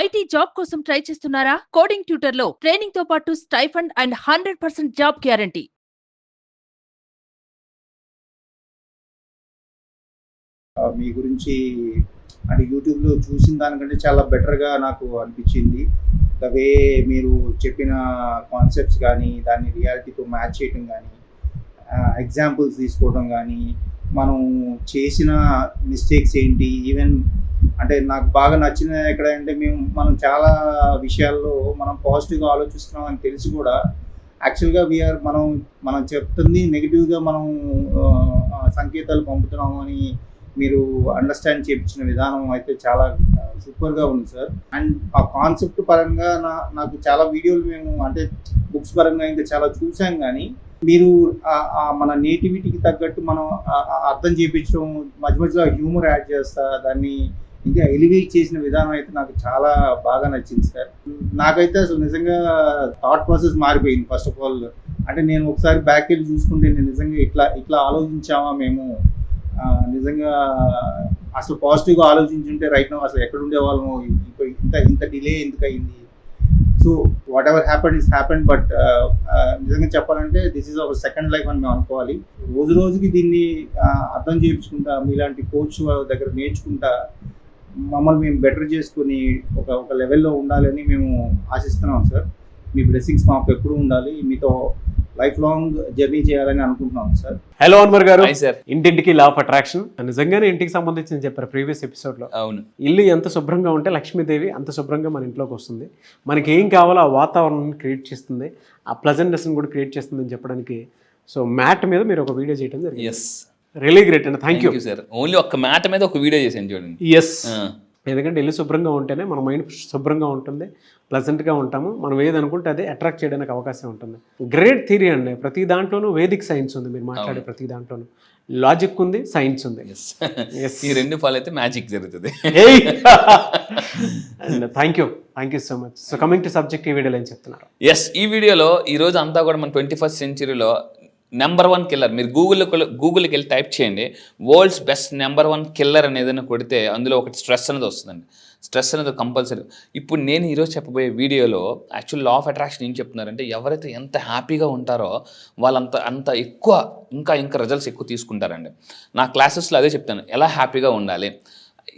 IT job కోసం try చేస్తున్నారా? Coding ట్యూటర్లో training తో పాటు స్టైఫండ్ అండ్ 100% జాబ్ గ్యారంటీ. మీ గురించి అంటే యూట్యూబ్లో చూసిన దానికంటే చాలా బెటర్గా నాకు అనిపించింది. ద వే మీరు చెప్పిన కాన్సెప్ట్స్ కానీ, దాన్ని రియాలిటీతో మ్యాచ్ చేయటం కానీ, ఎగ్జాంపుల్స్ తీసుకోవడం కానీ, మనం చేసిన మిస్టేక్స్ ఏంటి, ఈవెన్ అంటే నాకు బాగా నచ్చిన ఎక్కడంటే మనం చాలా విషయాల్లో మనం పాజిటివ్గా ఆలోచిస్తున్నాం అని తెలిసి కూడా యాక్చువల్గా మనం చెప్తుంది నెగిటివ్గా మనం సంకేతాలు పంపుతున్నాము అని మీరు అండర్స్టాండ్ చేయించిన విధానం అయితే చాలా సూపర్గా ఉంది సార్. అండ్ ఆ కాన్సెప్ట్ పరంగా నాకు చాలా వీడియోలు అంటే బుక్స్ పరంగా ఇంకా చాలా చూసాం, కానీ మీరు మన నేటివిటీకి తగ్గట్టు మనం అర్థం చేయించడం, మధ్య మధ్యలో హ్యూమర్ యాడ్ చేస్తా దాన్ని ఇంకా ఎలివేట్ చేసిన విధానం అయితే నాకు చాలా బాగా నచ్చింది సార్. నాకైతే అసలు నిజంగా థాట్ ప్రాసెస్ మారిపోయింది. ఫస్ట్ ఆఫ్ ఆల్ అంటే నేను ఒకసారి బ్యాక్ వెళ్ళి చూసుకుంటే నేను నిజంగా ఇట్లా ఆలోచించామా మేము, నిజంగా అసలు పాజిటివ్గా ఆలోచించుంటే రైట్ నో అసలు ఎక్కడ ఉండేవాళ్ళము, ఇంత డిలే ఎందుకు అయింది. So what ever happened is happened, but నిజంగా చెప్పాలంటే this is our second life అని మేము అనుకోవాలి. రోజు రోజుకి దీన్ని అర్థం చేయించుకుంటా, మీలాంటి కోచ్ దగ్గర నేర్చుకుంటా మమ్మల్ని మేము బెటర్ చేసుకుని ఒక లెవెల్లో ఉండాలని మేము ఆశిస్తున్నాం సార్. మీ బ్లెస్సింగ్స్ మాకు ఎప్పుడు ఉండాలి, మీతో లైఫ్ లాంగ్ జర్నీ చేయాలని అనుకుంటున్నాం సార్. హలో అన్వర్ గారు. సార్, ఇంటింటికి లా ఆఫ్ అట్రాక్షన్ నిజంగానే ఇంటికి సంబంధించి చెప్పారు ప్రీవియస్ ఎపిసోడ్ లో. అవును, ఇల్లు ఎంత శుభ్రంగా ఉంటే లక్ష్మీదేవి అంత శుభ్రంగా మన ఇంట్లోకి వస్తుంది. మనకి ఏం కావాలో ఆ వాతావరణాన్ని క్రియేట్ చేస్తుంది, ఆ ప్లెజెంట్నెస్ కూడా క్రియేట్ చేస్తుంది అని చెప్పడానికి సో మ్యాట్ మీద మీరు ఒక వీడియో చేయడం జరిగింది. ఎస్, రియలీ గ్రేట్ అండి, థ్యాంక్ యూ సార్. ఓన్లీ ఒక్క మ్యాట్ మీద ఒక వీడియో చేశాను చూడండి. ఎస్, ఎందుకంటే ఇల్లు శుభ్రంగా ఉంటేనే మన మైండ్ శుభ్రంగా ఉంటుంది, ప్లెజెంట్గా ఉంటాము. మనం ఏది అనుకుంటే అదే అట్రాక్ట్ చేయడానికి అవకాశం ఉంటుంది. గ్రేట్ థియరీ అండి. ప్రతి దాంట్లోనూ వేదిక్ సైన్స్ ఉంది, మీరు మాట్లాడే ప్రతి దాంట్లోనూ లాజిక్ ఉంది, సైన్స్ ఉంది. ఈ రెండు ఫాలో అయితే మ్యాజిక్ జరుగుతుంది. And thank you so much. So coming to subject, ఈ వీడియోలో ఏం చెప్తున్నారు? ఎస్, ఈ వీడియోలో ఈరోజు అంతా కూడా మన 21st సెంచరీలో నెంబర్ 1 కిల్లర్, మీరు గూగుల్కి వెళ్ళి టైప్ చేయండి వరల్డ్స్ బెస్ట్ నెంబర్ 1 కిల్లర్ అని ఏదైనా కొడితే అందులో ఒకటి స్ట్రెస్ అనేది వస్తుందండి. స్ట్రెస్ అనేది కంపల్సరీ. ఇప్పుడు నేను ఈరోజు చెప్పబోయే వీడియోలో యాక్చువల్ లా ఆఫ్ అట్రాక్షన్ ఏం చెప్తున్నారంటే, ఎవరైతే ఎంత హ్యాపీగా ఉంటారో అంత ఎక్కువ ఇంకా రిజల్ట్స్ ఎక్కువ తీసుకుంటారండి. నా క్లాసెస్లో అదే చెప్తాను, ఎలా హ్యాపీగా ఉండాలి.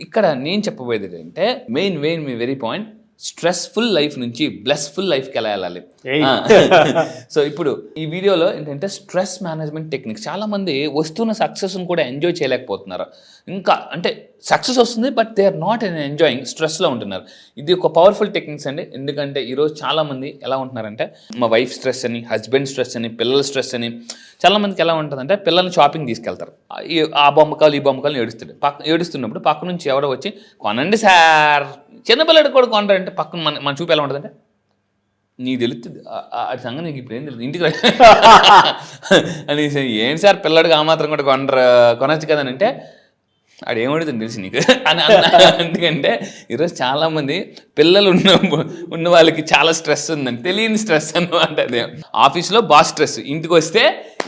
ఇక్కడ నేను చెప్పబోయేది ఏంటంటే మెయిన్ మీ వెరీ పాయింట్, స్ట్రెస్ఫుల్ లైఫ్ నుంచి బ్లెస్ఫుల్ లైఫ్కి ఎలా వెళ్ళాలి. సో ఇప్పుడు ఈ వీడియోలో ఏంటంటే స్ట్రెస్ మేనేజ్మెంట్ టెక్నిక్స్. చాలామంది వస్తున్న సక్సెస్ని కూడా ఎంజాయ్ చేయలేకపోతున్నారు. ఇంకా అంటే సక్సెస్ వస్తుంది but they are not enjoying, స్ట్రెస్లో ఉంటున్నారు. ఇది ఒక పవర్ఫుల్ టెక్నిక్స్ అండి. ఎందుకంటే ఈరోజు చాలామంది ఎలా ఉంటున్నారంటే, మా వైఫ్ స్ట్రెస్ అని, హస్బెండ్ స్ట్రెస్ అని, పిల్లల స్ట్రెస్ అని. చాలామందికి ఎలా ఉంటుందంటే, పిల్లల్ని షాపింగ్ తీసుకెళ్తారు, ఆ బొమ్మకాలు ఈ బొమ్మకాలు ఏడుస్తున్నప్పుడు పక్క నుంచి ఎవరో వచ్చి కొనండి సార్, చిన్నపిల్లడు కూడా కొనరంటే పక్కన మన చూపు ఎలా ఉంటుందంటే, నీకు తెలుస్తుంది అది సంగతి, నీకు ఇప్పుడు ఏం తెలుస్తుంది, ఇంటికి అనేసి ఏంటి సార్ పిల్లడికి ఆ మాత్రం కూడా కొనొచ్చు కదా అని అంటే, అది ఏమడుతుంది తెలుసు నీకు అని ఎందుకంటే ఈరోజు చాలామంది పిల్లలు ఉన్న వాళ్ళకి చాలా స్ట్రెస్ ఉందని, తెలియని స్ట్రెస్ అనమాట. అదే ఆఫీస్లో బాస్ స్ట్రెస్, ఇంటికి వస్తే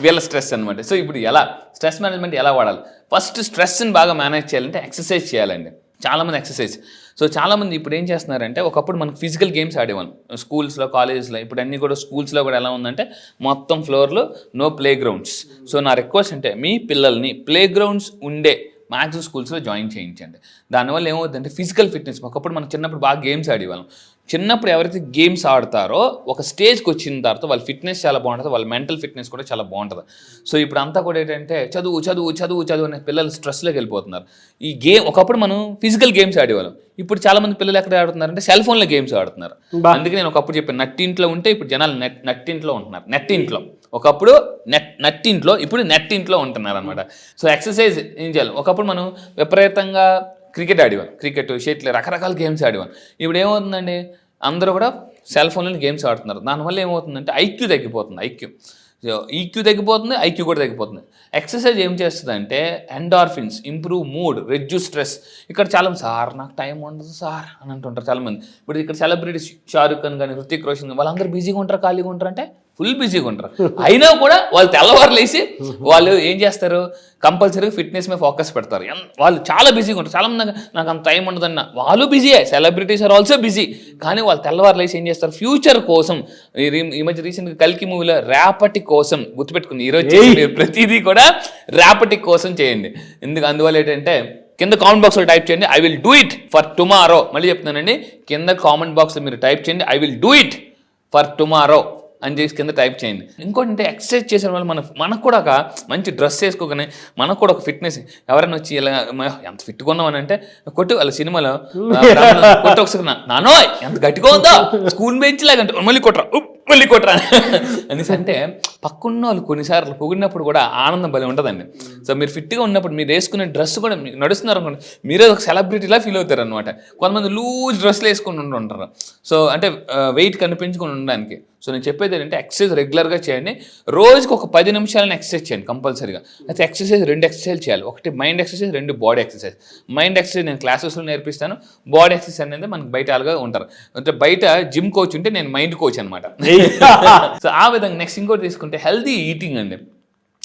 వీళ్ళ స్ట్రెస్ అనమాట. సో ఇప్పుడు ఎలా స్ట్రెస్ మేనేజ్మెంట్ ఎలా వాడాలి? ఫస్ట్ స్ట్రెస్ని బాగా మేనేజ్ చేయాలంటే ఎక్సర్సైజ్ చేయాలండి. చాలామంది ఎక్సర్సైజ్. సో చాలామంది ఇప్పుడు ఏం చేస్తున్నారంటే, ఒకప్పుడు మనకు ఫిజికల్ గేమ్స్ ఆడేవాళ్ళం స్కూల్స్లో, కాలేజెస్లో. ఇప్పుడు అన్నీ కూడా స్కూల్స్లో కూడా ఎలా ఉందంటే మొత్తం ఫ్లోర్లో నో ప్లే గ్రౌండ్స్. సో నా రిక్వెస్ట్ అంటే, మీ పిల్లల్ని ప్లే గ్రౌండ్స్ ఉండే మ్యాక్సిమం స్కూల్స్లో జాయిన్ చేయించండి. దానివల్ల ఏమవుతుందంటే ఫిజికల్ ఫిట్నెస్. ఒకప్పుడు మనం చిన్నప్పుడు బాగా గేమ్స్ ఆడేవాళ్ళం. చిన్నప్పుడు ఎవరైతే గేమ్స్ ఆడతారో ఒక స్టేజ్కి వచ్చిన తర్వాత వాళ్ళ ఫిట్నెస్ చాలా బాగుంటుంది, వాళ్ళ మెంటల్ ఫిట్నెస్ కూడా చాలా బాగుంటుంది. సో ఇప్పుడు అంతా కూడా ఏంటంటే చదువు అనే పిల్లలు స్ట్రెస్లోకి వెళ్ళిపోతున్నారు. ఈ గేమ్ ఒకప్పుడు మనం ఫిజికల్ గేమ్స్ ఆడేవాళ్ళం, ఇప్పుడు చాలామంది పిల్లలు ఎక్కడ ఆడుతున్నారంటే సెల్ ఫోన్లో గేమ్స్ ఆడుతున్నారు. అందుకే నేను ఒకప్పుడు చెప్పాను, నట్టింట్లో ఉంటే ఇప్పుడు జనాలు నట్టింట్లో ఉంటున్నారు. నెట్టింట్లో ఒకప్పుడు నట్టింట్లో, ఇప్పుడు నెట్టింట్లో ఉంటున్నారు అనమాట. సో ఎక్సర్సైజ్ ఏం చేయాలి? ఒకప్పుడు మనం విపరీతంగా క్రికెట్ ఆడేవాళ్ళం, క్రికెట్, షటిల్, రకరకాల గేమ్స్ ఆడేవాళ్ళం. ఇప్పుడు ఏమవుతుందండి, అందరూ కూడా సెల్ ఫోన్లో గేమ్స్ ఆడుతున్నారు. దానివల్ల ఏమవుతుందంటే ఐక్యూ తగ్గిపోతుంది. ఈక్యూ తగ్గిపోతుంది, ఐక్యూ కూడా తగ్గిపోతుంది. ఎక్సర్సైజ్ ఏం చేస్తుందంటే endorphins, improve mood, reduce stress. ఇక్కడ చాలా సార్ నాకు టైం ఉండదు సార్ అని అంటుంటారు చాలామంది. ఇప్పుడు ఇక్కడ సెలబ్రిటీస్ షారుఖ్ ఖాన్ కానీ, హృతిక్ రోషన్, వాళ్ళందరూ బిజీగా ఉంటారు, ఖాళీగా ఉంటారు అంటే ఫుల్ బిజీగా ఉంటారు. అయినా కూడా వాళ్ళు తెల్లవారులు వేసి వాళ్ళు ఏం చేస్తారు, కంపల్సరీగా ఫిట్నెస్ మీద ఫోకస్ పెడతారు. వాళ్ళు చాలా బిజీగా ఉంటారు. చాలా మంది నాకు అంత టైం ఉండదన్న వాళ్ళు బిజీయే, సెలబ్రిటీస్ ఆర్ ఆల్సో బిజీ. కానీ వాళ్ళు తెల్లవారులు వేసి ఏం చేస్తారు, ఫ్యూచర్ కోసం. ఈ మధ్య రీసెంట్గా కల్కి మూవీలో రేపటి కోసం గుర్తుపెట్టుకుంది. ఈరోజు మీరు ప్రతిదీ కూడా రేపటి కోసం చేయండి. అందువల్ల ఏంటంటే కింద కామెంట్ బాక్స్లో టైప్ చేయండి I will do it for tomorrow. మళ్ళీ చెప్తున్నానండి, కింద కామెంట్ బాక్స్లో మీరు టైప్ చేయండి I will do it for tomorrow అని చేసి కింద టైప్ చేయండి. ఇంకోటి అంటే ఎక్సర్సైజ్ చేసిన వల్ల మనకు కూడా ఒక మంచి డ్రెస్ వేసుకోగానే మనకు కూడా ఒక ఫిట్నెస్. ఎవరైనా వచ్చి ఇలా ఎంత ఫిట్గా ఉన్నామని అంటే కొట్టు వాళ్ళ సినిమాలో కొట్టు ఒకసారి నానో ఎంత గట్టిగా ఉందో స్కూల్ బెంచ్ లాగా అంటే మళ్ళీ కొట్టరా అనేసి అంటే పక్కన్న వాళ్ళు కొన్నిసార్లు పొగిడినప్పుడు కూడా ఆనందం భలే ఉంటుందండి. సో మీరు ఫిట్గా ఉన్నప్పుడు మీరు వేసుకునే డ్రెస్ కూడా నడుస్తున్నారు అనుకోండి, మీరే ఒక సెలబ్రిటీలా ఫీల్ అవుతారు అనమాట. కొంతమంది లూజ్ డ్రెస్లు వేసుకొని ఉంటారు, సో అంటే వెయిట్ కనిపించుకొని ఉండడానికి. సో నేను చెప్పేది ఏంటంటే ఎక్సర్సైజ్ రెగ్యులర్గా చేయండి. రోజుకి ఒక 10 నిమిషాలను ఎక్సర్సైజ్ చేయండి కంపల్సరీగా. అయితే ఎక్సర్సైజ్ 2 ఎక్సర్సైజ్ చేయాలి. ఒకటి mind exercise, 2 body exercise. Mind exercise నేను క్లాసెస్లో నేర్పిస్తాను. బాడీ ఎక్సర్సైజ్ అనేది మనకు బయట అలాగా ఉంటారు. అంటే బయట జిమ్ కోచ్ ఉంటే నేను మైండ్ కోచ్ అనమాట. సో ఆ విధంగా నెక్స్ట్ ఇంకోటి తీసుకుంటే హెల్తీ ఈటింగ్ అండి.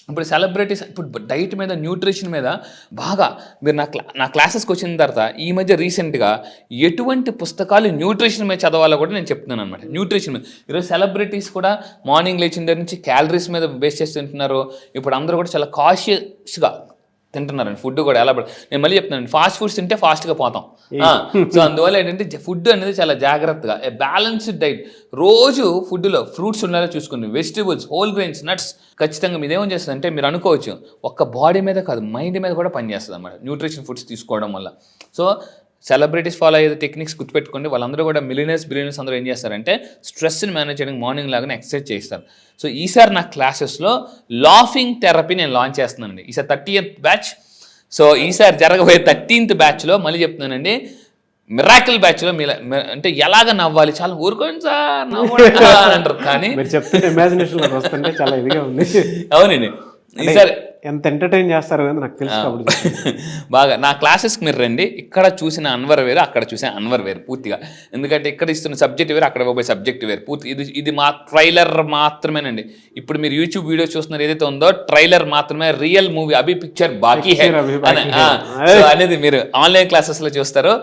ఇప్పుడు సెలబ్రిటీస్ ఇప్పుడు డైట్ మీద న్యూట్రిషన్ మీద బాగా మీరు నా క్లాసెస్కి వచ్చిన తర్వాత ఈ మధ్య రీసెంట్గా ఎటువంటి పుస్తకాలు న్యూట్రిషన్ మీద చదవాలో కూడా నేను చెప్తున్నాను అనమాట. న్యూట్రిషన్ మీద ఈరోజు సెలబ్రిటీస్ కూడా మార్నింగ్ లేచిన దగ్గర నుంచి క్యాలరీస్ మీద బేస్ చేసి తింటున్నారు. ఇప్పుడు అందరూ కూడా చాలా కాషియస్గా తింటున్నారండి. ఫుడ్ కూడా ఎలా నేను మళ్ళీ చెప్తున్నాను, ఫాస్ట్ ఫుడ్స్ తింటే ఫాస్ట్గా పోతాం. సో అందువల్ల ఏంటంటే ఫుడ్ అనేది చాలా జాగ్రత్తగా బ్యాలెన్స్డ్ డైట్. రోజు ఫుడ్లో ఫ్రూట్స్ ఉండాలో చూసుకోండి, వెజిటబుల్స్, హోల్ గ్రెయిన్స్, నట్స్. ఖచ్చితంగా మీరు ఏమని చేస్తుంది అంటే మీరు అనుకోవచ్చు ఒక్క బాడీ మీద కాదు మైండ్ మీద కూడా పనిచేస్తుంది అన్నమాట న్యూట్రిషన్ ఫుడ్స్ తీసుకోవడం వల్ల. సో సెలబ్రిటీస్ ఫాలో అయ్యే టెక్నిక్స్ గుర్తుపెట్టుకోండి. వాళ్ళందరూ కూడా బిలియనర్స్ అందరూ ఏం చేస్తారంటే స్ట్రెస్ని మేనేజ్ చేయడానికి మార్నింగ్ లాగానే ఎక్సర్సైజ్ చేస్తారు. సో ఈసారి నా క్లాసెస్లో లాఫింగ్ థెరపీ నేను లాంచ్ చేస్తున్నానండి. ఈసారి 30th బ్యాచ్. సో ఈసారి జరగబోయే 13th బ్యాచ్లో మళ్ళీ చెప్తున్నానండి, మిరాకిల్ బ్యాచ్లో అంటే ఎలాగ నవ్వాలి, చాలా ఊరుకోండి సార్ నవ్వండి అంటారు. కానీ ఇమాజినేషన్ వస్తుంటే చాలా ఇదిగా ఉంది. అవునండి, ఈసారి ఎంత ఎంటర్టైన్ చేస్తారు కదా నాకు తెలుసు. బాగా నా క్లాసెస్కి మీరు రండి. ఇక్కడ చూసిన అన్వర్ వేరు, అక్కడ చూసిన అన్వర్ వేరు పూర్తిగా. ఎందుకంటే ఇక్కడ ఇస్తున్న సబ్జెక్ట్ వేరు, అక్కడ పోయే సబ్జెక్ట్ వేరు పూర్తి. ఇది మా ట్రైలర్ మాత్రమేనండి. ఇప్పుడు మీరు యూట్యూబ్ వీడియో చూస్తున్నారు ఏదైతే ఉందో ట్రైలర్ మాత్రమే. రియల్ మూవీ అభి పిక్చర్ బాకీ హై అనేది మీరు ఆన్లైన్ క్లాసెస్లో చూస్తారు.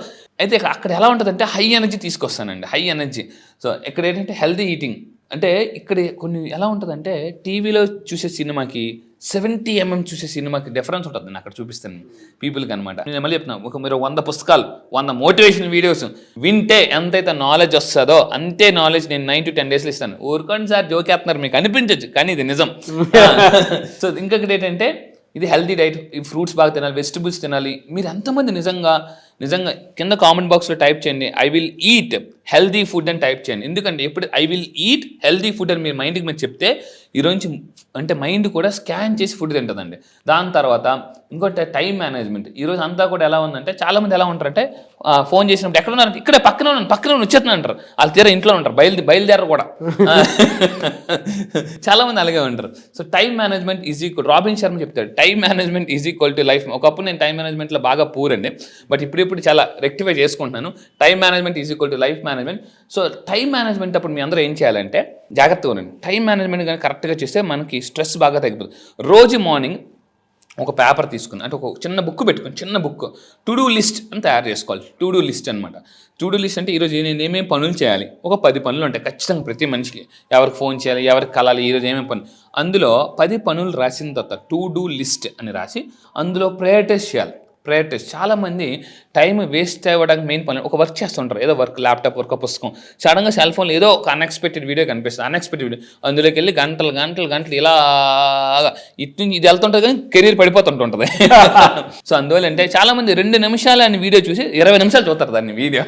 అయితే అక్కడ ఎలా ఉంటుందంటే హై ఎనర్జీ తీసుకొస్తానండి, హై ఎనర్జీ. సో ఇక్కడ ఏంటంటే హెల్తీ ఈటింగ్. అంటే ఇక్కడ కొన్ని ఎలా ఉంటుందంటే టీవీలో చూసే సినిమాకి 70 mm చూసే సినిమాకి డిఫరెన్స్ ఉంటుంది. నేను అక్కడ చూపిస్తాను పీపుల్కి అనమాట. నేను మళ్ళీ చెప్తున్నాను, మీరు 100 పుస్తకాలు, 100 మోటివేషన్ వీడియోస్ వింటే ఎంతైతే నాలెడ్జ్ వస్తుందో అంతే నాలెడ్జ్ నేను 9 to 10 daysలో ఇస్తాను. ఊరుకోండి సార్ జోకేస్తున్నారు మీకు అనిపించచ్చు, కానీ ఇది నిజం. సో ఇంకొకటి ఏంటంటే ఇది హెల్తీ డైట్. ఈ ఫ్రూట్స్ బాగా తినాలి, వెజిటబుల్స్ తినాలి. మీరు ఎంతమంది నిజంగా కింద కామెంట్ బాక్స్లో టైప్ చేయండి I will eat healthy food అని టైప్ చేయండి. ఎందుకంటే ఎప్పుడు I will eat healthy food అని మీరు మైండ్కి మీరు చెప్తే ఈరోజు అంటే మైండ్ కూడా స్కాన్ చేసి ఫుడ్ తింటుందండి. దాని తర్వాత ఇంకోటి టైం మేనేజ్మెంట్. ఈరోజు అంతా కూడా ఎలా ఉందంటే చాలామంది ఎలా ఉంటారంటే ఫోన్ చేసినప్పుడు ఎక్కడ ఉన్నారు, ఇక్కడే పక్కనే వచ్చేస్తున్నా అంటారు. వాళ్ళు తీరా ఇంట్లో ఉంటారు, బయలుదేరరు కూడా. చాలామంది అలాగే ఉంటారు. So time management is equal, Robin Sharma చెప్తాడు time management is equal to life. ఒకప్పుడు నేను టైం మేనేజ్మెంట్లో బాగా పూర్ అండి, బట్ ఇప్పుడు చాలా రెక్టిఫై చేసుకుంటున్నాను. Time management is equal to life management. So time management అప్పుడు మీ అందరూ ఏం చేయాలంటే జాగ్రత్తగా ఉండండి. టైం మేనేజ్మెంట్ కానీ కరెక్ట్గా చేస్తే మనకి స్ట్రెస్ బాగా తగ్గిపోతుంది. రోజు మార్నింగ్ ఒక పేపర్ తీసుకుని అంటే ఒక చిన్న బుక్ పెట్టుకుని, చిన్న బుక్ టు డూ లిస్ట్ అని తయారు చేసుకోవాలి. టు డూ లిస్ట్ అనమాట. టు డూ లిస్ట్ అంటే ఈరోజు నేను ఏమేమి పనులు చేయాలి, ఒక 10 పనులు ఉంటాయి ఖచ్చితంగా ప్రతి మనిషికి. ఎవరికి ఫోన్ చేయాలి, ఎవరికి కలాలి, ఈరోజు ఏమేమి పనులు, అందులో 10 పనులు రాసిన తర్వాత టు డూ లిస్ట్ అని రాసి అందులో ప్రయారిటైజ్ చేయాలి. చాలామంది టైం వేస్ట్ అవ్వడానికి మెయిన్ పని ఒక వర్క్ చేస్తుంటారు, ఏదో వర్క్, ల్యాప్టాప్ వర్క్, పుస్తకం. సడన్గా సెల్ ఫోన్లో ఏదో ఒక అన్ఎక్స్పెక్టెడ్ వీడియో కనిపిస్తుంది, అన్ఎక్స్పెక్టెడ్ వీడియో. అందులోకి వెళ్ళి గంటలు ఇలాగా ఇది వెళ్తుంటుంది కానీ కెరీర్ పడిపోతుంటుంది. సో అందువల్ల అంటే చాలామంది 2 నిమిషాలు అని వీడియో చూసి 20 నిమిషాలు చూస్తారు దాన్ని వీడియో.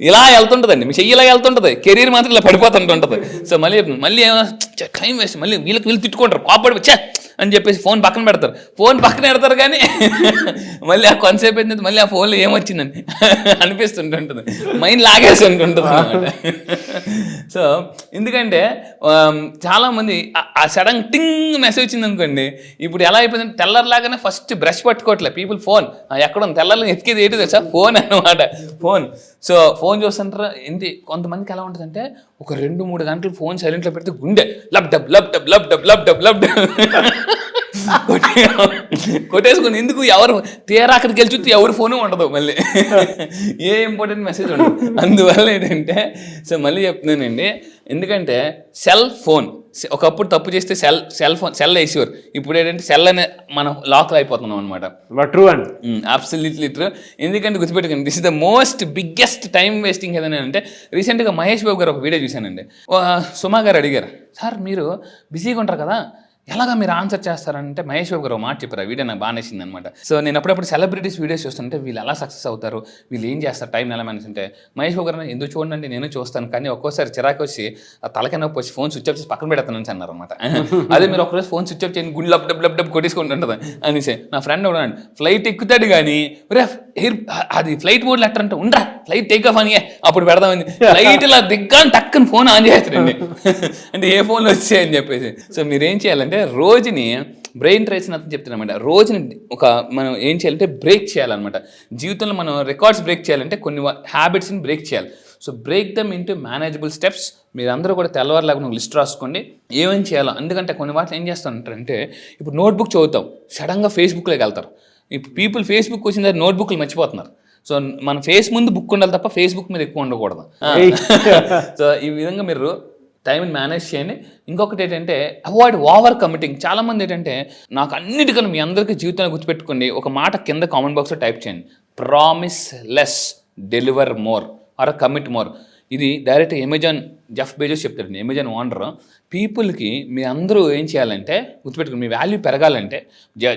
ఇలా వెళ్తుంటుందండి, మీ చెయ్యి ఇలా వెళ్తుంటుంది, కెరీర్ మాత్రం ఇలా పడిపోతుంటుంది. సో మళ్ళీ టైం వేస్ట్, మళ్ళీ వీళ్ళు తిట్టుకుంటారు, కోపడి అని చెప్పేసి ఫోన్ పక్కన పెడతారు. ఫోన్ పక్కన పెడతారు కానీ మళ్ళీ ఆ కొంతసేపు అయితే మళ్ళీ ఆ ఫోన్లో ఏమొచ్చిందని అనిపిస్తుంటుంటుంది, మైండ్ లాగేసి ఉంటుంటుంది అనమాట. సో ఎందుకంటే చాలామంది ఆ సడన్ టింగ్ మెసేజ్ వచ్చింది అనుకోండి, ఇప్పుడు ఎలా అయిపోయిందంటే తెల్లర్లాగానే ఫస్ట్ బ్రష్ పట్టుకోవట్లే పీపుల్, ఫోన్ ఎక్కడ ఉంది తెల్లర్లు ఎతికేది ఏంటి తెలుసా, ఫోన్ అనమాట, ఫోన్. సో ఫోన్ చూస్తుంటారా ఏంటి, కొంతమందికి ఎలా ఉంటుందంటే ఒక 2-3 గంటలు ఫోన్ సైలెంట్లో పెడితే గుండె lub dub lub dub lub dub lub dub lub dub కొట్టేసుకుని, ఎందుకు ఎవరు తీరా అక్కడికి వెళ్ళి చూస్తే ఎవరు ఫోను ఉండదు, మళ్ళీ ఏ ఇంపార్టెంట్ మెసేజ్ ఉండదు. అందువల్ల ఏంటంటే సో మళ్ళీ చెప్తున్నానండి, ఎందుకంటే సెల్ ఫోన్ ఒకప్పుడు తప్పు చేస్తే సెల్ ఫోన్ సెల్ వేసేవారు, ఇప్పుడు ఏంటంటే సెల్ అనే మనం లాక్లో అయిపోతున్నాం అనమాట. True and absolutely true. ఎందుకంటే గుర్తుపెట్టుకోండి, this is the most biggest time wasting ఏదైనా అంటే, రీసెంట్గా మహేష్ బాబు గారు ఒక వీడియో చూశానండి. సుమా గారు అడిగారు, సార్ మీరు బిజీగా ఉంటారు కదా, ఎలాగా మీరు ఆన్సర్ చేస్తారంటే మహేష్ బాబు గారు మాట చెప్పారు, ఆ వీడియో నాకు బాగా నచ్చింది అనమాట. సో నేను అప్పుడప్పుడు సెలబ్రిటీస్ వీడియోస్ చూస్తుంటే వీళ్ళు ఎలా సక్సెస్ అవుతారు, వీళ్ళు ఏం చేస్తారు, టైం ఎలా మేనేజ్ అంటే మహేష్ బాబు గారు ఎందుకు చూడండి నేను చూస్తాను, కానీ ఒక్కోసారి చిరాకు వచ్చి ఆ తలకి నొప్పి వచ్చి ఫోన్ స్విచ్ ఆఫ్ చేసి పక్కన పెడతాను అని అన్నారు అనమాట. అదే మీరు ఒకరోజు ఫోన్ స్విచ్ ఆఫ్ చేయండి, గుడ్ లబ్ డబ్ లబ్ డబ్ కొట్టేసుకుంటుంటుంది అనేసి. నా ఫ్రెండ్ కూడా ఫ్లైట్ ఎక్కుతాడు కానీ అది ఫ్లైట్ మోడ్లో ఎట్టంటే ఉండరా ఫ్లైట్ టేక్ ఆఫ్ అని అప్పుడు పెడదామని, ఫ్లైట్ ఇలా దిగ్గాని టక్కని ఫోన్ ఆన్ చేస్తాడండి, అంటే ఏ ఫోన్లు వచ్చాయని చెప్పేసి. సో మీరు ఏం చేయాలంటే రోజుని బ్రెయిన్ ట్రేస్ అని చెప్తున్నామంట, రోజుని మనం ఏం చేయాలంటే బ్రేక్ చేయాలన్నమాట. జీవితంలో మనం రికార్డ్స్ బ్రేక్ చేయాలంటే కొన్ని హ్యాబిట్స్ని బ్రేక్ చేయాలి. So break dum into manageable steps. మీరందరూ కూడా తెల్లవారులాగా లిస్ట్ రాసుకోండి ఏమేమి చేయాలో. ఎందుకంటే కొన్ని వాటిని ఏం చేస్తారంటే, ఇప్పుడు నోట్బుక్ చదువుతాం, సడన్గా ఫేస్బుక్లోకి వెళ్తారు. ఇప్పుడు పీపుల్ ఫేస్బుక్ వచ్చిన తర్వాత నోట్బుక్లు మర్చిపోతున్నారు. సో మన ఫేస్ ముందు బుక్ ఉండాలి తప్ప ఫేస్బుక్ మీద ఎక్కువ ఉండకూడదు. సో ఈ విధంగా మీరు టైంని మేనేజ్ చేయండి. ఇంకొకటి ఏంటంటే అవాయిడ్ ఓవర్ కమిటింగ్. చాలామంది ఏంటంటే, నాకు అన్నిటికన్నా మీ అందరికీ జీవితాన్ని గుర్తుపెట్టుకోండి, ఒక మాట కింద కామెంట్ బాక్స్లో టైప్ చేయండి, promise less deliver more or commit more. ఇది డైరెక్ట్ అమెజాన్ జెఫ్ బెజోస్ చెప్తాడండి, అమెజాన్ ఓనర్. పీపుల్కి మీ అందరూ ఏం చేయాలంటే గుర్తుపెట్టుకుని, మీ వాల్యూ పెరగాలంటే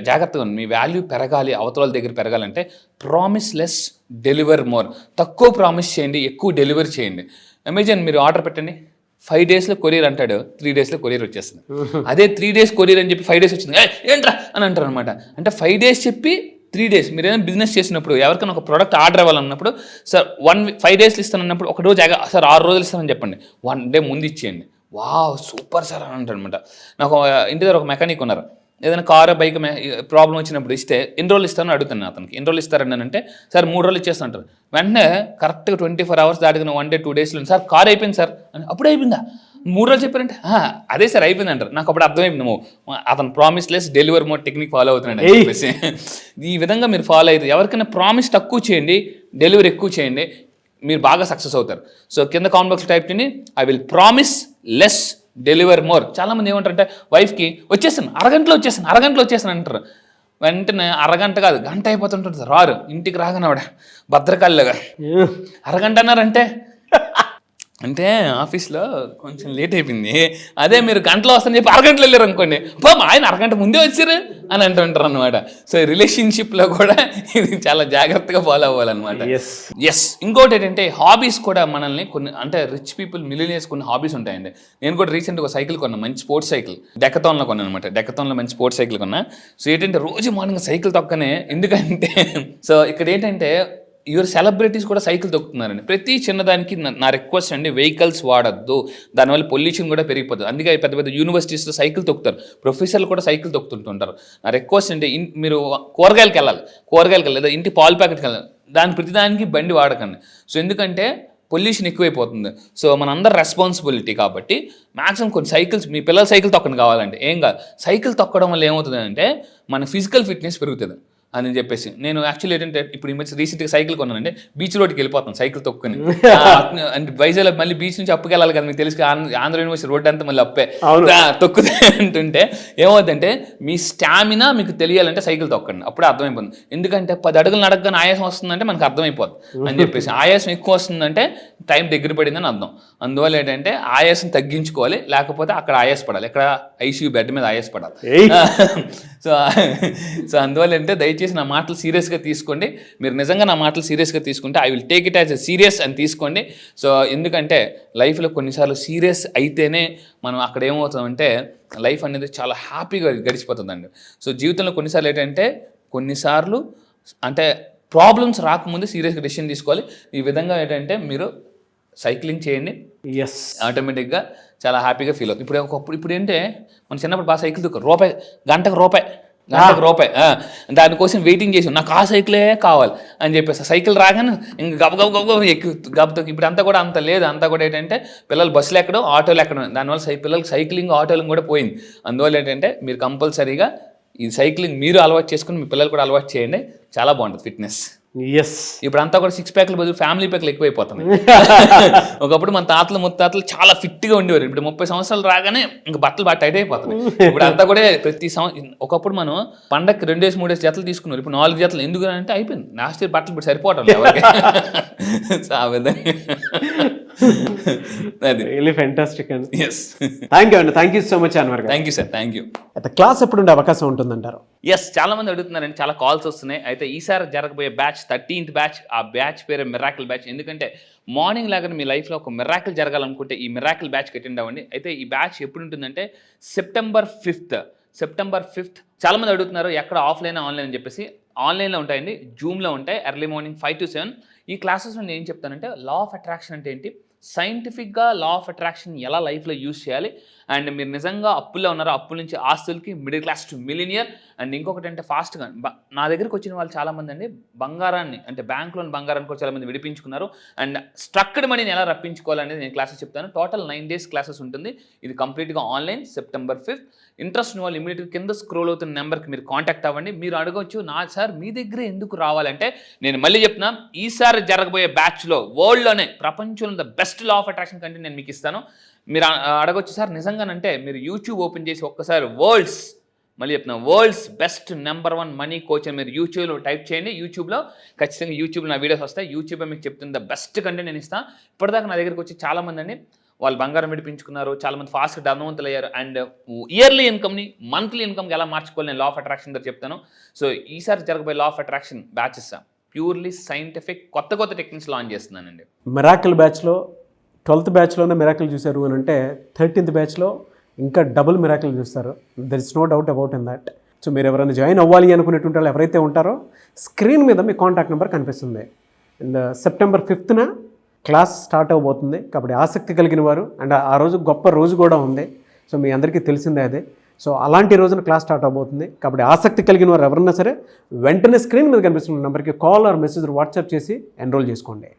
జాగ్రత్తగా ఉంది, మీ వాల్యూ పెరగాలి, అవతల దగ్గర పెరగాలంటే ప్రామిస్ లెస్ డెలివర్ మోర్. తక్కువ ప్రామిస్ చేయండి, ఎక్కువ డెలివర్ చేయండి. అమెజాన్ మీరు ఆర్డర్ పెట్టండి, 5 daysలో కొరియర్ అంటాడు, 3 daysలో కొరియర్ వచ్చేస్తుంది. అదే 3 days కొరియర్ అని చెప్పి 5 days వచ్చింది ఏంట్రా అని అంటారు అనమాట. అంటే 5 days చెప్పి 3 days మీరు ఏదైనా బిజినెస్ చేసినప్పుడు, ఎవరికైనా ఒక ప్రోడక్ట్ ఆర్డర్ ఇవ్వాలన్నప్పుడు, సార్ 5 days ఇస్తానన్నప్పుడు ఒక రోజు సార్ 6 రోజులు ఇస్తానని చెప్పండి, 1 day ముందు ఇచ్చేయండి. వావ్ సూపర్ సార్ అని అంటారు అనమాట. నాకు ఇంటి దగ్గర ఒక మెకానిక్ ఉన్నారు, ఏదైనా కారు బైక్ ప్రాబ్లం వచ్చినప్పుడు ఇస్తే ఎన్ని రోజులు ఇస్తారని అడుగుతాను అతనికి. ఎన్ని రోజులు ఇస్తారని అంటే, సార్ 3 రోజులు ఇచ్చేస్తాను. వెంటనే కరెక్ట్గా 24 hours దాటిన 1 day 2 daysలో సార్ కార్ అయిపోయింది సార్ అని. అప్పుడు అయిపోయిందా, 3 రోజులు చెప్పారంటే అదే సార్ అయిపోయింది అంటారు. నాకు అప్పుడు అర్థమైపోయింది, అతను promise less deliver more technique follow అవుతున్నాడు అని చెప్పేసి. ఈ విధంగా మీరు ఫాలో అయితే ఎవరికైనా ప్రామిస్ తక్కువ చేయండి, డెలివరీ ఎక్కువ చేయండి, మీరు బాగా సక్సెస్ అవుతారు. సో కింద కామెంట్ బాక్స్లో టైప్ చేయండి, I will promise less deliver more. చాలామంది ఏమంటారంటే వైఫ్కి వచ్చేసాను అరగంటలో వచ్చేసాను అంటారు. వెంటనే అరగంట కాదు గంట అయిపోతుంటుంది సార్, రారు. ఇంటికి రాగానే ఆవిడ భద్రకాళిలాగా అరగంట అన్నారంటే అంటే ఆఫీస్లో కొంచెం లేట్ అయిపోయింది, అదే మీరు గంటలో వస్తారని చెప్పి అరగంటలో వెళ్ళారు అనుకోండి, ఆయన అరగంట ముందే వచ్చారు అని అంటుంటారు అనమాట. సో రిలేషన్షిప్లో కూడా ఇది చాలా జాగ్రత్తగా ఫాలో అవ్వాలన్నమాట. ఎస్ ఇంకోటి ఏంటంటే హాబీస్ కూడా మనల్ని కొన్ని, అంటే రిచ్ పీపుల్ మిలియనియర్స్ కొన్ని హాబీస్ ఉంటాయండి. నేను కూడా రీసెంట్గా సైకిల్ కొన్నా, మంచి స్పోర్ట్స్ సైకిల్ డెకథాన్లో కొన్నాను అనమాట. డెకథాన్లో మంచి స్పోర్ట్స్ సైకిల్ కొన్నా. సో ఏంటంటే రోజు మార్నింగ్ సైకిల్ తొక్కనే, ఎందుకంటే సో ఇక్కడ ఏంటంటే యువర్ సెలబ్రిటీస్ కూడా సైకిల్ తొక్కుతున్నారండి. ప్రతి చిన్నదానికి నా రిక్వెస్ట్ అండి, వెహికల్స్ వాడద్దు, దానివల్ల పొల్యూషన్ కూడా పెరిగిపోతుంది. అందుకే పెద్ద పెద్ద యూనివర్సిటీస్లో సైకిల్ తొక్కుతారు, ప్రొఫెసర్లు కూడా సైకిల్ తొక్కుతుంటుంటారు. నా రిక్వెస్ట్ అంటే మీరు కూరగాయలకి వెళ్ళాలి లేదా ఇంటి పాలు ప్యాకెట్కి వెళ్ళాలి, ప్రతిదానికి బండి వాడకండి. సో ఎందుకంటే పొల్యూషన్ ఎక్కువైపోతుంది. సో మనందరి రెస్పాన్సిబిలిటీ కాబట్టి మ్యాక్సిమం కొన్ని సైకిల్స్, మీ పిల్లల సైకిల్ తొక్కని కావాలంటే ఏం కాదు, సైకిల్ తొక్కడం వల్ల ఏమవుతుంది అంటే మన ఫిజికల్ ఫిట్నెస్ పెరుగుతుంది అని చెప్పేసి. నేను యాక్చువల్లీ ఏంటంటే ఇప్పుడు ఈ మధ్య రీసెంట్గా సైకిల్ కొన్నానంటే బీచ్ రోడ్కి వెళ్ళిపోతాను సైకిల్ తొక్కుని. అంటే వైజాగ్ మళ్ళీ బీచ్ నుంచి అప్పుకి వెళ్ళాలి కదా, మీకు తెలుసు ఆంధ్ర యూనివర్సిటీ రోడ్ అంతా మళ్ళీ అప్పే తొక్కుతే అంటుంటే ఏమవుతుందంటే మీ స్టామినా మీకు తెలియాలంటే సైకిల్ తొక్కండి, అప్పుడే అర్థమైపోతుంది. ఎందుకంటే 10 అడుగులు నడకగానే ఆయాసం వస్తుందంటే మనకు అర్థమైపోతుంది అని చెప్పేసి. ఆయాసం ఎక్కువ వస్తుందంటే టైం దగ్గర పడిందని అర్థం. అందువల్ల ఏంటంటే ఆయాసం తగ్గించుకోవాలి, లేకపోతే అక్కడ ఆయాసపడాలి, ఇక్కడ ఐసీయూ బెడ్ మీద ఆయాసపడాలి. సో అందువల్ల అంటే దయచేసి దయచేసి నా మాటలు సీరియస్గా తీసుకోండి. మీరు నిజంగా నా మాటలు సీరియస్గా తీసుకుంటే I will take it as a serious అని తీసుకోండి. సో ఎందుకంటే లైఫ్లో కొన్నిసార్లు సీరియస్ అయితేనే మనం అక్కడ ఏమవుతామంటే లైఫ్ అనేది చాలా హ్యాపీగా గడిచిపోతుందండి. సో జీవితంలో కొన్నిసార్లు ఏంటంటే అంటే ప్రాబ్లమ్స్ రాకముందే సీరియస్గా డెసిషన్ తీసుకోవాలి. ఈ విధంగా ఏంటంటే మీరు సైక్లింగ్ చేయండి, ఎస్ ఆటోమేటిక్గా చాలా హ్యాపీగా ఫీల్ అవుతుంది. ఇప్పుడు ఏంటంటే మన చిన్నప్పుడు బాగా సైకిల్ గంటకు రూపాయి దానికోసం వెయిటింగ్ చేసి నాకు ఆ సైకిలే కావాలి అని చెప్పేసి సైకిల్ రాగానే ఇంకా గబగబ గబతో. ఇప్పుడు అంతా కూడా అంత లేదు. అంతా కూడా ఏంటంటే పిల్లలు బస్సులు ఎక్కడం, ఆటోలు ఎక్కడం, దానివల్ల పిల్లలకి సైక్లింగ్ ఆటోలు కూడా పోయింది. అందువల్ల ఏంటంటే మీరు కంపల్సరీగా ఈ సైక్లింగ్ మీరు అలవాటు చేసుకుని మీ పిల్లలు కూడా అలవాటు చేయండి, చాలా బాగుంటుంది ఫిట్నెస్. ఎస్ ఇప్పుడు అంతా కూడా 6 ప్యాక్లు బదులు ఫ్యామిలీ ప్యాక్లు ఎక్కువైపోతున్నాయి. ఒకప్పుడు మన తాతలు ముత్తాతలు చాలా ఫిట్గా ఉండేవారు. ఇప్పుడు 30 సంవత్సరాలు రాగానే ఇంకా బట్టలు బాగా టైట్ అయిపోతున్నాయి. ఇప్పుడు అంతా కూడా ప్రతి ఒకప్పుడు మనం పండగకి 2-3 జతలు తీసుకున్నారు, ఇప్పుడు 4 జతలు. ఎందుకు అంటే అయిపోయింది లాస్ట్ ఇయర్ బట్టలు ఇప్పుడు సరిపోవటం ఎవరికి. ఆ విధంగా అది రియల్లీ ఫెంటాస్టిక్ అండి. ఎస్, థ్యాంక్ యూ అండి, thank you so much Anwar గారు. Thank you sir, thank you. అయితే క్లాస్ ఎప్పుడు ఉండే అవకాశం ఉంటుందంటారు? ఎస్, చాలా మంది అడుగుతున్నారండి, చాలా కాల్స్ వస్తున్నాయి. అయితే ఈసారి జరగబోయే బ్యాచ్ 13th బ్యాచ్. ఆ బ్యాచ్ పేరు మిరాకిల్ బ్యాచ్. ఎందుకంటే మార్నింగ్ లాగానే మీ లైఫ్లో ఒక మిరాకిల్ జరగాలనుకుంటే ఈ మిరాకిల్ బ్యాచ్కి అటెండ్ అవ్వండి. అయితే ఈ బ్యాచ్ ఎప్పుడు ఉంటుందంటే సెప్టెంబర్ 5th. చాలా మంది అడుగుతున్నారు ఎక్కడ ఆఫ్లైన్ ఆన్లైన్ అని చెప్పేసి. ఆన్లైన్లో ఉంటాయండి, జూమ్లో ఉంటాయి, ఎర్లీ మార్నింగ్ 5 to 7. ఈ క్లాసెస్లో నేను ఏం చెప్తానంటే లా ఆఫ్ అట్రాక్షన్ అంటే ఏంటి, సైంటిఫిక్గా లా ఆఫ్ అట్రాక్షన్ ఎలా లైఫ్లో యూజ్ చేయాలి, అండ్ మీరు నిజంగా అప్పుల్లో ఉన్నారో అప్పుల నుంచి ఆస్తులకి, middle class to millionaire. And ఇంకొకటి అంటే ఫాస్ట్గా నా దగ్గరికి వచ్చిన వాళ్ళు చాలామంది అండి బంగారాన్ని అంటే బ్యాంక్లోని బంగారాన్ని కూడా చాలామంది విడిపించుకున్నారు. అండ్ స్ట్రక్డ్ మనీని ఎలా రప్పించుకోవాలనేది నేను క్లాసెస్ చెప్తాను. టోటల్ 9 days క్లాసెస్ ఉంటుంది. ఇది కంప్లీట్గా ఆన్లైన్, సెప్టెంబర్ 5th. ఇంట్రెస్ట్ ఉన్న వాళ్ళు ఇమీడియట్గా కింద స్క్రోల్ అవుతున్న నెంబర్కి మీరు కాంటాక్ట్ అవ్వండి. మీరు అడగవచ్చు సార్ మీ దగ్గరే ఎందుకు రావాలంటే, నేను మళ్ళీ చెప్తున్నా, ఈసారి జరగబోయే బ్యాచ్లో వరల్డ్లోనే ప్రపంచంలో the best law of attraction కంటే నేను మీకు ఇస్తాను. మీరు అడగొచ్చు సార్ నిజంగానంటే మీరు యూట్యూబ్ ఓపెన్ చేసి ఒక్కసారి వరల్డ్స్ బెస్ట్ #1 మనీ కోచ్ అని మీరు యూట్యూబ్లో టైప్ చేయండి. యూట్యూబ్లో ఖచ్చితంగా యూట్యూబ్లో నా వీడియోస్ వస్తాయి. యూట్యూబ్ మీకు చెప్తుంది ద బెస్ట్ కంటెంట్ నేను ఇస్తాను. ఇప్పటిదాకా నా దగ్గరికి వచ్చి చాలామంది అండి వాళ్ళు బంగారం విడిపించుకున్నారు, చాలామంది ఫాస్ట్గా ధనవంతులు అయ్యారు. అండ్ ఇయర్లీ ఇన్కమ్ని మంత్లీ ఇన్కమ్కి ఎలా మార్చుకోవాలి నేను లా ఆఫ్ అట్రాక్షన్ దగ్గర చెప్తాను. సో ఈసారి జరగబోయే law of attraction batches purely scientific కొత్త టెక్నిక్స్ లాంచ్ చేస్తున్నానండి. మిరాకిల్ బ్యాచ్లో 12th బ్యాచ్లోనే మిరాకిల్ చూశారు అని అంటే 13th బ్యాచ్లో ఇంకా డబుల్ మిరాకిల్ చూస్తారు. There is no doubt about in that. So మీరు ఎవరైనా జాయిన్ అవ్వాలి అనుకునేటువంటి వాళ్ళు ఎవరైతే ఉంటారో స్క్రీన్ మీద మీ కాంటాక్ట్ నెంబర్ కనిపిస్తుంది. And September 5th class start అవబోతుంది. కాబట్టి ఆసక్తి కలిగిన వారు, అండ్ ఆ రోజు గొప్ప రోజు కూడా ఉంది. సో మీ అందరికీ తెలిసిందే అదే. సో అలాంటి రోజున క్లాస్ స్టార్ట్ అవబోతుంది. కాబట్టి ఆసక్తి కలిగిన వారు ఎవరన్నా సరే వెంటనే స్క్రీన్ మీద కనిపిస్తున్న నెంబర్కి కాల్ ఆర్ మెసేజ్ వాట్సాప్ చేసి ఎన్రోల్ చేసుకోండి.